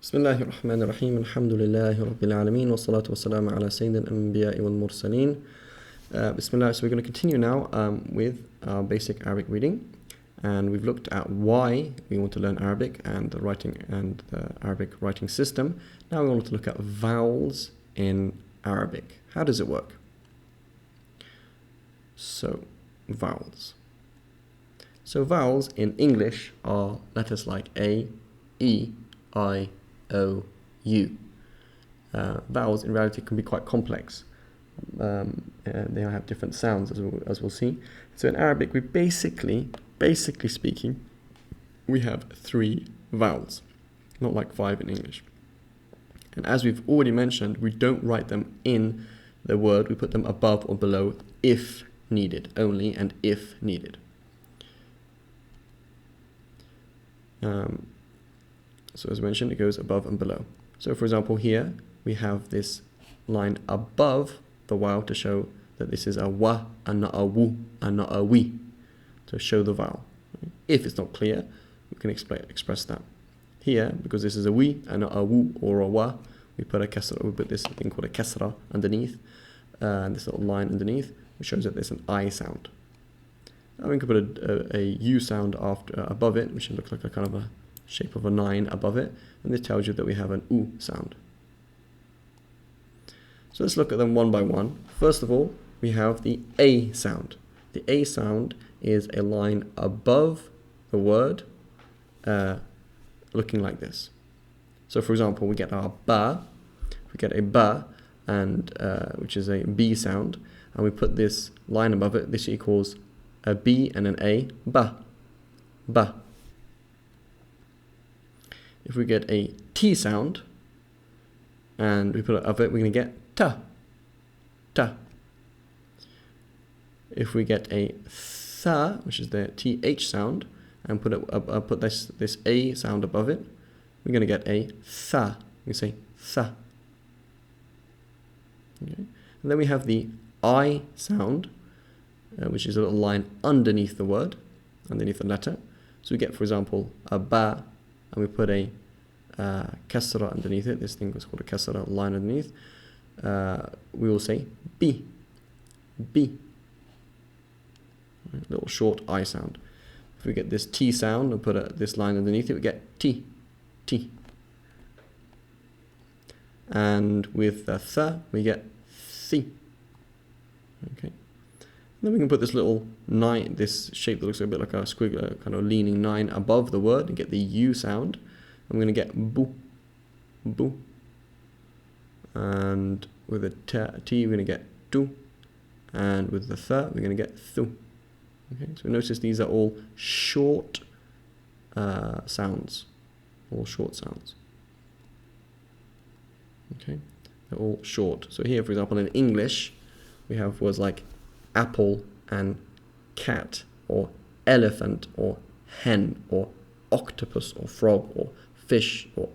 بسم الله الرحمن الرحيم الحمد لله رب العالمين والصلاة والسلام على سيد الأنبياء والمرسلين. Bismillah. So we're going to continue now with our basic Arabic reading, and we've looked at why we want to learn Arabic and the writing and the Arabic writing system. Now we want to look at vowels in Arabic. How does it work? So vowels. So vowels in English are letters like A, E, I, O, U. Vowels in reality can be quite complex. They have different sounds as we'll see. So in Arabic we basically speaking, we have 3 vowels, not like 5 in English. And as we've already mentioned, we don't write them in the word, we put them above or below if needed, only and if needed. So as mentioned, it goes above and below. So for example, here we have this line above the vowel to show that this is a wa and not a wu and not a we, to show the vowel. If it's not clear, we can express that. Here, because this is a we and not a wu or a wa, we put a kasra, we put this thing called a kasra underneath, and this little line underneath, which shows that there's an I sound. And we can put a U sound above it, which looks like a kind of a shape of a 9 above it, and this tells you that we have an U sound. So let's look at them one by one. First of all, we have the A sound. The A sound is a line above the word, looking like this. So for example, we get our ba, we get a ba, and which is a B sound, and we put this line above it. This equals a B and an A, ba, ba. If we get a T sound and we put it above it, we're going to get ta, ta. If we get a tha, which is the TH sound, and put this A sound above it, we're going to get a tha. We say tha. Okay. And then we have the I sound, which is a little line underneath the word, underneath the letter. So we get, for example, a ba, and we put a kasra underneath it. This thing was called a kasra, line underneath. We will say B, B. Little short I sound. If we get this T sound and put this line underneath it, we get T, T. And with the tha, we get thi. Okay. Then we can put this little 9, this shape that looks a bit like a squiggle, kind of leaning 9 above the word, and get the U sound. I'm going to get bu, bu. And with the T, we're going to get tu. And with the tha, we're going to get thu. Okay, so notice these are all short sounds. All short sounds. Okay, they're all short. So here, for example, in English, we have words like apple and cat, or elephant, or hen, or octopus, or frog, or fish, or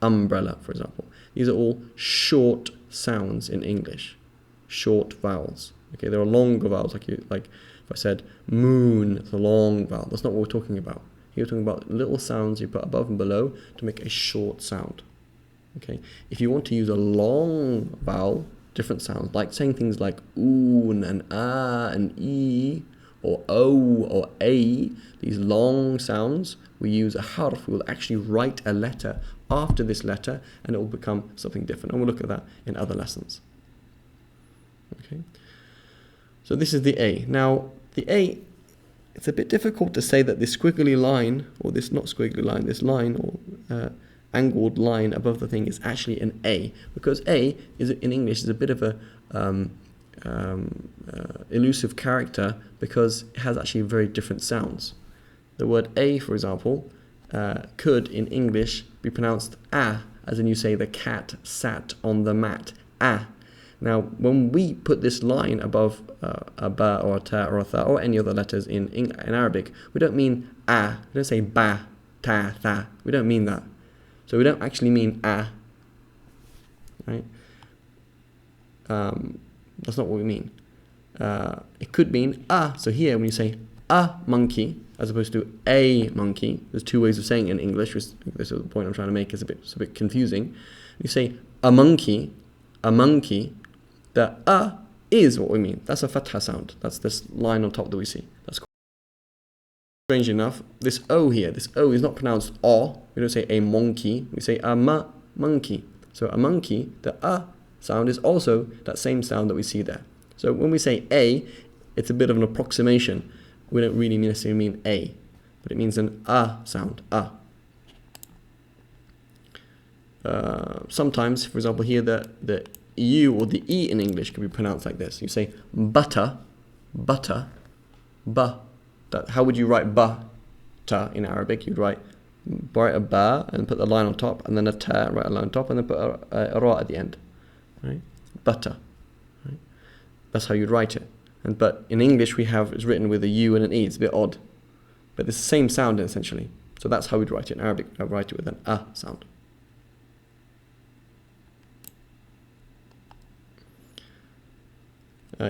umbrella, for example. These are all short sounds in English, short vowels. Okay, there are longer vowels, like if I said moon, it's a long vowel. That's not what we're talking about. Here we're talking about little sounds you put above and below to make a short sound. Okay, if you want to use a long vowel, different sounds, like saying things like oon and ah and e, or o or a, these long sounds, we use a harf. We will actually write a letter after this letter, and it will become something different. And we'll look at that in other lessons. Okay, so this is the A. Now the A, it's a bit difficult to say that this squiggly line, or this not squiggly line, this line or angled line above the thing is actually an A, because A is in English is a bit of a elusive character, because it has actually very different sounds. The word A, for example, could in English be pronounced ah, as in you say the cat sat on the mat, ah. Now when we put this line above a ba or a ta or a tha or any other letters in Arabic, we don't mean ah, we don't say ba, ta, tha, we don't mean that. So we don't actually mean ah, right? That's not what we mean. It could mean ah. So here when you say a monkey, as opposed to a monkey. There's two ways of saying it in English, which this is the point I'm trying to make, is it's a bit confusing. You say a monkey, the a is what we mean. That's a fatha sound. That's this line on top that we see. That's strange enough. This O here, this O is not pronounced O. We don't say a monkey. We say a monkey. So a monkey, the a sound is also that same sound that we see there. So when we say a, it's a bit of an approximation. We don't really necessarily mean a, but it means an a sound, a. Sometimes, for example, here the U or the E in English can be pronounced like this. You say butter, ba. How would you write ba-ta in Arabic? You'd write a ba and put the line on top, and then a ta, write a line on top, and then put a ra at the end. Right? Butter. Right? That's how you'd write it. But in English it's written with a U and an E. It's a bit odd. But it's the same sound essentially. So that's how we'd write it in Arabic. I'd write it with an a sound.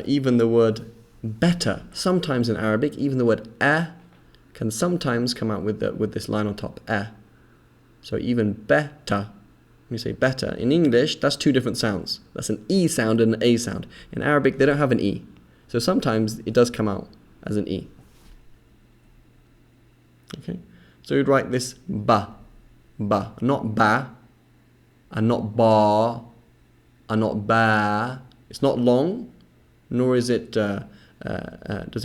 Even the word better, sometimes in Arabic, even the word a can sometimes come out with this line on top, a. So even better, when you say better, in English, that's two different sounds. That's an E sound and an A sound. In Arabic, they don't have an E. So sometimes it does come out as an E. Okay, so you'd write this ba, not ba, and not ba, and not ba. It's not long, nor is it does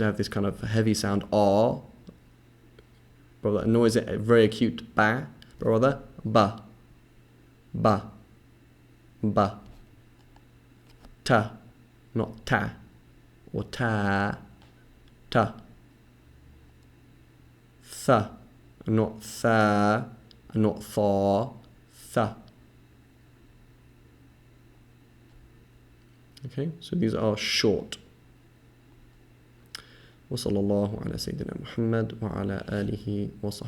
it have this kind of heavy sound ah, nor is it a very acute ba, but rather ba, ta, not ta, or ta, tha, not tha, and not tha, tha. Okay, so these are short. وصلى الله على سيدنا محمد وعلى آله وصحبه